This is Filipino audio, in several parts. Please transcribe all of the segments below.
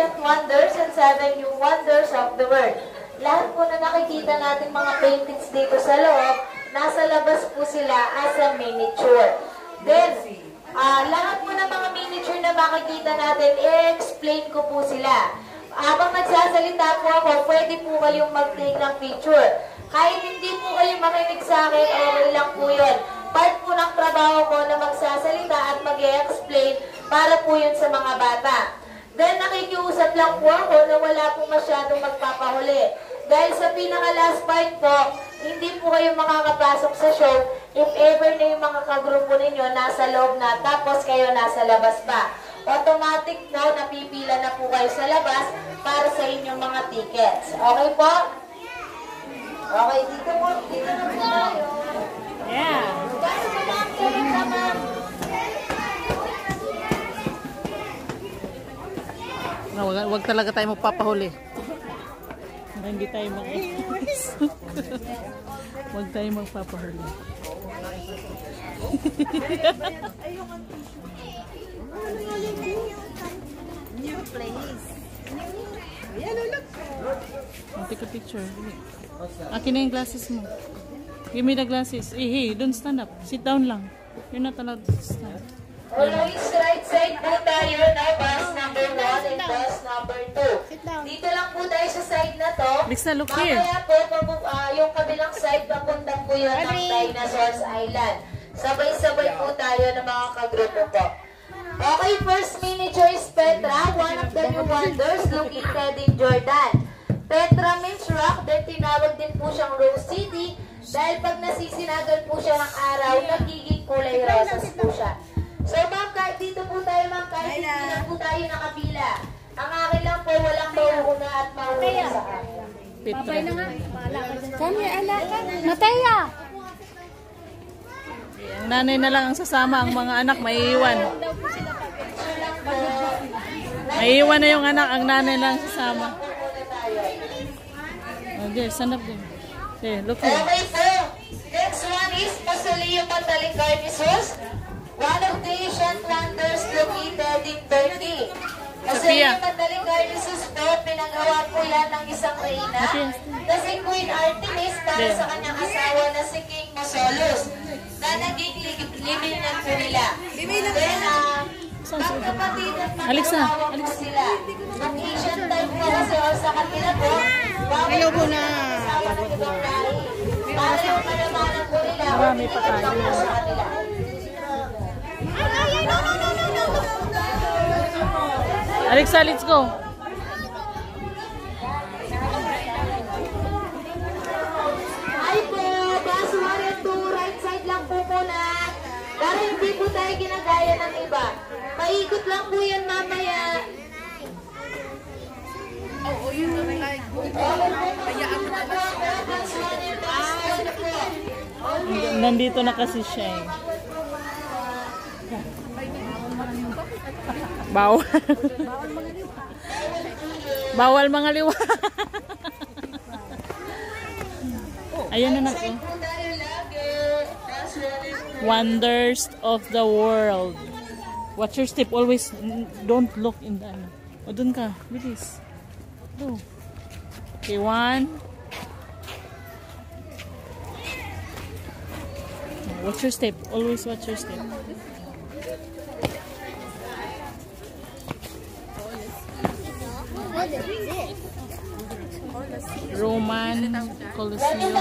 ancient wonders and 7 new wonders of the world. Lahat po na nakikita natin mga paintings dito sa loob, nasa labas po sila as a miniature. Then, lahat po ng mga miniature na makikita natin, i-explain ko po sila. Habang nagsasalita po ako, pwede po kayong mag-take ng picture. Kahit hindi po kayo makinig sa akin, okay lang po yun. Part po ng trabaho ko na magsasalita at mag-explain para po yun sa mga bata. Then nakikiusap lang po ako na wala po masyadong magpapahuli. Dahil sa pinaka-last part po, hindi po kayo makakapasok sa show if ever na yung mga kagrupo ninyo nasa loob na tapos kayo nasa labas pa. Automatic na napipila na po kayo sa labas para sa inyong mga tickets. Okay po? Okay, dito po. Dito na po tayo. Yeah. Gano'n po lang po rin naman. No, wag talaga tayo magpapahuli. Hindi tayo mag-iwas. Wag tayo magpapahuli. New place. Take a picture. Akin na yung glasses mo. Give me the glasses. Hey, don't stand up. Sit down lang. You're not allowed to stand. Always right side po tayo na bus number 1 and bus number 2. Dito lang po tayo sa side na to. Lisa, look here. Mamaya po, yung kabilang side, papuntang po yun ng Dinosaurs Island. Sabay-sabay po tayo ng mga kagrupo po. Okay, first miniature is Petra, one of the new wonders located in Jordan. Petra means rock, then tinawag din po siyang Rose City dahil pag nasisinagan po siya ng araw, nagiging kulay rosas po siya. So ma'am, kahit dito po tayo ma'am, kahit hindi lang po tayo nakapila. Ang akin lang po, walang mauuna at mauuna sa akin. Petra. Kami, alaka. Mataya. Ang nanay na lang ang sasama, ang mga anak maiiwan. Maiiwan na yung anak, ang nanay lang sasama. Okay, stand up din. Okay, look here. Okay po. Next one is Mausoleo Pantalicarnissus, one of the ancient wonders located in Turkey. Mausoleo Pantalicarnissus po, pinagawa po yan ng isang reyna na si Queen Artemis para sa kanyang asawa na si King Mausolus na naging libinan po nila. Then, magkapatid at magkakawa po sila. Ang ancient time po kasi sa kanila po, Hello po na. para yung kalamanan po nila, Marami pa tayo. sa kanila. Alexa, let's go. Hi po, bus 1 and 2, right side lang po muna. Para hindi po tayo ginagaya ng iba. Paikot lang po yan mamaya. Oo, yun na like. Hayaan mo na lang. Bus 1 and bus 2 po. Nandito na kasi siya eh. Bawal. Bawal mga liwa. Ayan na nako. Wonders of the world. Watch your step. Always don't look in the ano. O dun ka. Bilis. Go. Okay, 1. Watch your step. Always watch your step. Roman Colosseum.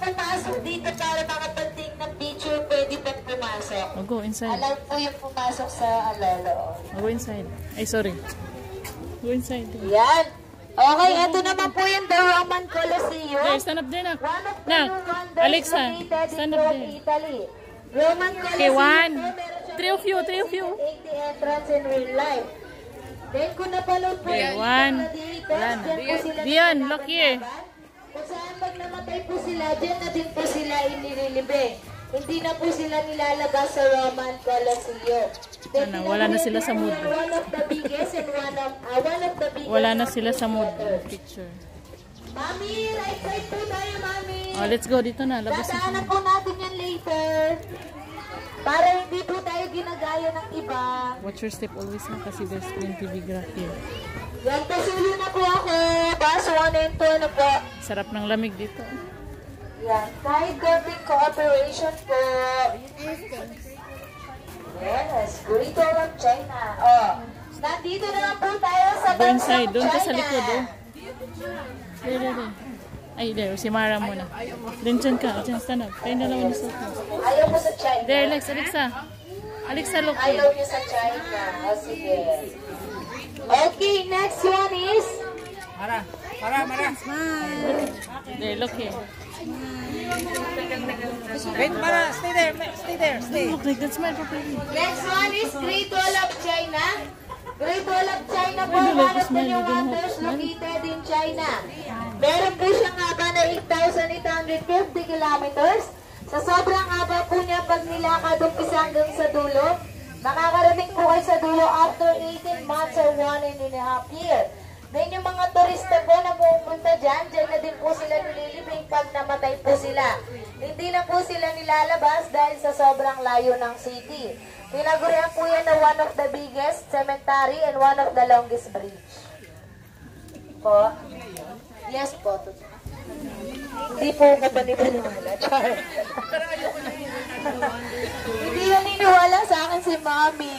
Pumasok dito para makapag-take ng picture, pwede pang pumasok. Oh, go inside. Alam po yung pumasok sa alolo. Oh, go inside. Ay, sorry. Go inside. Yan. Okay, ito naman po yung The Roman Colosseum. There, stand up there, nak. One of the Nak, new wonders Alexa, located stand in up Rome, there. Italy. Roman Colosseum. Okay, 1. po, meron siyang 3 of you, 3 of you. 80 entrance in real life. Then kung napanood po Okay, yung 1. Gladiators, Wala na. dyan po sila Dion, nilalaban-laban. look here. Kung saan pag namatay po sila, dyan na din po sila inililibing. Hindi na po sila nilalabas sa Roman Colosseum. Then, Ano, wala na sila sa mood. One of the biggest and one of the biggest. Wala na sila sa mood. Picture. Mami, right side po tayo, Mami. Oh, let's go. Dito na. Labas na. Dadaanan po natin yan later. Para hindi po tayo ginagaya ng ng iba. Watch your step always ha, kasi there's plenty big rock here. Yan, pasulo na po ako. Bus 1 and 2 na po. Sarap ng lamig dito. Yan, kahit konting cooperation po. Yes, Burrito of China. Oh, nandito na lang po tayo sa Go bansang inside, doon ka sa China. likod oh. There. Ay, there, si Mara muna. Then dyan ka, dyan, stand up. Kayo na lang ulit sa Ayaw mo sa China. there, Alexa. Alexa, look. Ayaw niyo sa China. O, sige. Okay, next one is... Mara. There, look here. Wait, Mara. Stay there. Look like that, smile properly. Next one is Great Wall of China. Great Wall of China po, Ay, one of the smile, new you don't have wonders to smile. located in China. Meron po siyang haba na 8,850 kilometers. Sa sobrang haba po niya, pag nilakad umpisa hanggang sa dulo, makakarating po kayo sa dulo after 18 months or 1.5 year. Then yung mga turista po na pupunta dyan na din po sila nililibing pag namatay po sila. Hindi na po sila nilalabas dahil sa sobrang layo ng city. Tinagurian po yan na one of the biggest cemetery and one of the longest bridge. Po? Yes po. Hindi po ko pa niniwala. Char. Hindi yan niniwala sa akin si Mami.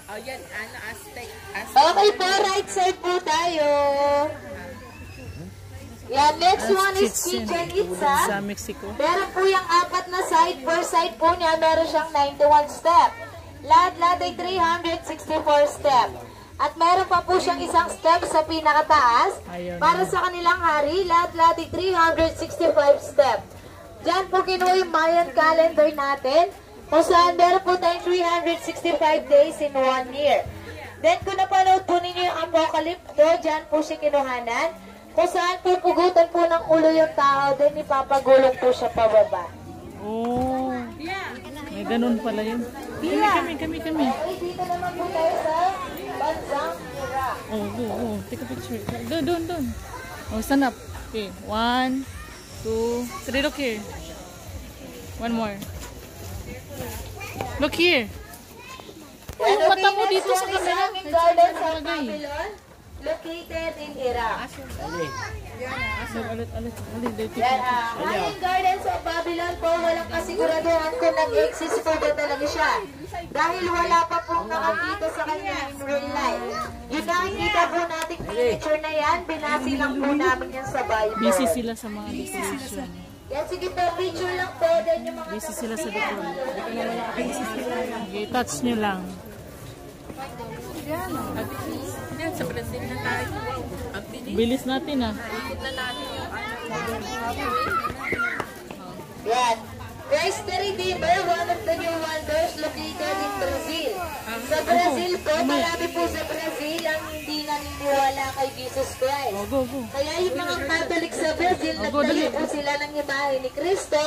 Ayan, Aztec. Okay po, right side po tayo. Yan, next one is Chichen Itza. Sa Mexico. Meron po yung apat na side. Per side po niya, meron siyang 91 step. Lahat ay 364 step. At meron pa po siyang isang step sa pinakataas. Para sa kanilang hari, lahat ay 365 step. Diyan po kinuha yung Mayan calendar natin. Kung saan meron po tayong 365 days in 1 year. Then kung napanood po ninyo yung Apocalypto, dyan po siya kinuhanan. Kung saan pupugutan po ng ulo yung tao, then ipapagulong po siya pababa. Oh. May ganun pala yun. Kami. Okay, dito naman po tayo sa bansang Iraq. Oh, go. Take a picture. Doon. Oh, stand up. Okay, 1, 2, 3, look here. One more. Look here. Yan, mata mo next dito sa one is camera. Hanging Gardens of Talaga eh. Babylon, located in Iraq. Ulit. Yan, Hanging Gardens of Babylon po, walang kasiguraduhan kung nag-exist po ba talaga siya. Dahil wala pa pong nakakita sa kanya in real life. Yung nakikita po nating picture na yan, binasi lang po namin yan sa Bible. Busy sila sa mga destination. Yan, sige po, picture lang po. Then yung mga Busy sila sa doktor. Okay, touch nyo lang. Yan, sa Brazil na tayo. Ang bilis. Bilis natin ah. Ikot na natin yung yan. Christ the Redeemer, one of the new wonders located in Brazil. Sa Brazil po, marami po sa Brazil ang hindi naniniwala kay Jesus Christ. Oh, go. Kaya yung mga Catholic sa Brazil, nagtayo po sila ng imahe ni Cristo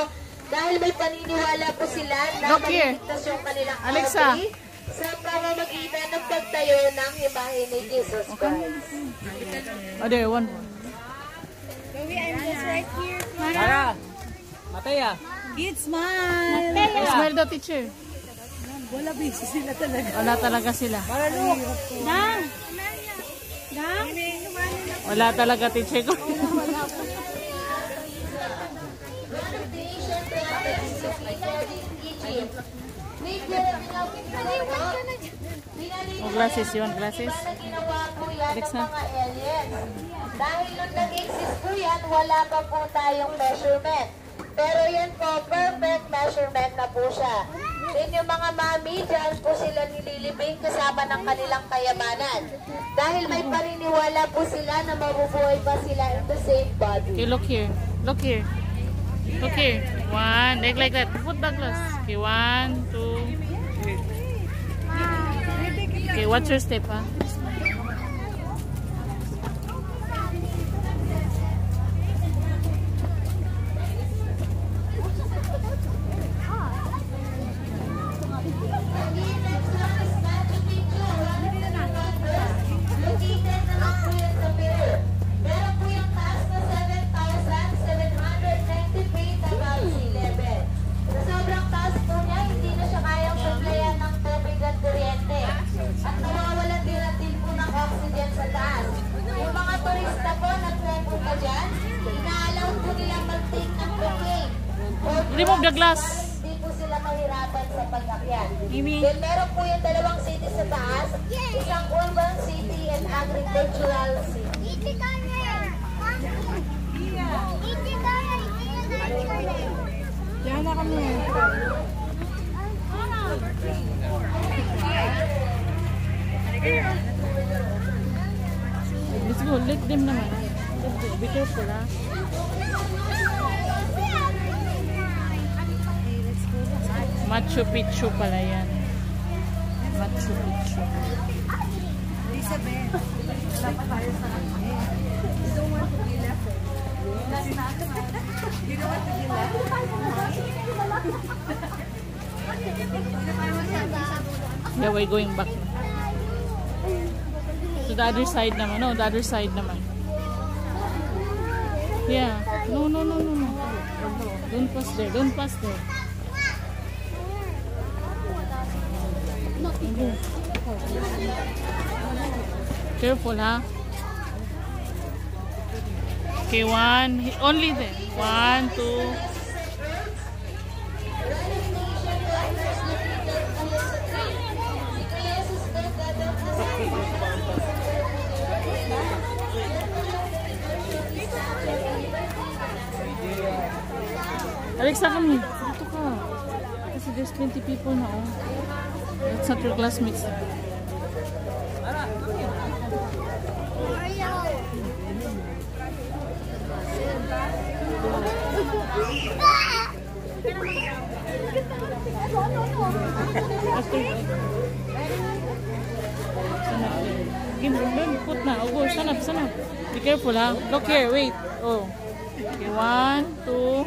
dahil may paniniwala po sila na Look here. maliligtas yung kanilang Alexa. country sa pamamagitan ng pagtayo ng imahe ni Jesus Christ. Oh, there, one more. Mara. Mataya. Kids, smile! Oh, smile daw, teacher. Wala, busy sila talaga. Wala talaga sila. Dang! Dang! Wala talaga, teacher ko. One of the ancient prophets located in Egypt. Oh, glasses yun, glasses. Diba na ginawa po yan ng Alexa. mga aliens? Dahil nung nag-exist po yan, wala pa po tayong measurement. Pero yan po, perfect measurement na po siya. Then yung mga mami, dyan po sila nililibing kasama ng kanilang kayamanan. Dahil may paniniwala po sila na mabubuhay pa sila in the same body. Okay, look here. Look here. Look here. One, like that. Put the glass. Okay, 1, 2. Okay, watch your step, ha? the glass. Hindi po sila mahirapan sa pag-akyat. Mimi. Then meron po yung dalawang city sa taas, isang urban city and agricultural city. Yan na kami. Let's go, let them naman. Be careful, ha? Machu Picchu pala yan. Machu Picchu. Elizabeth. Wala pa tayo sa kanya. You don't want to be left. You don't want to be left? Yeah, we're going back. To the other side naman. No, the other side naman. Yeah. No. Don't pass there. Don't pass there. Careful, ha? Okay, one. Only there. 1, 2. Alexa, kami. Dito ka. Kasi there's 20 people na, oh. It's not your classmates. Don't put na. Oh, go. Stand up. Be careful, ha. Look here. Wait. Oh. Okay, 1, 2.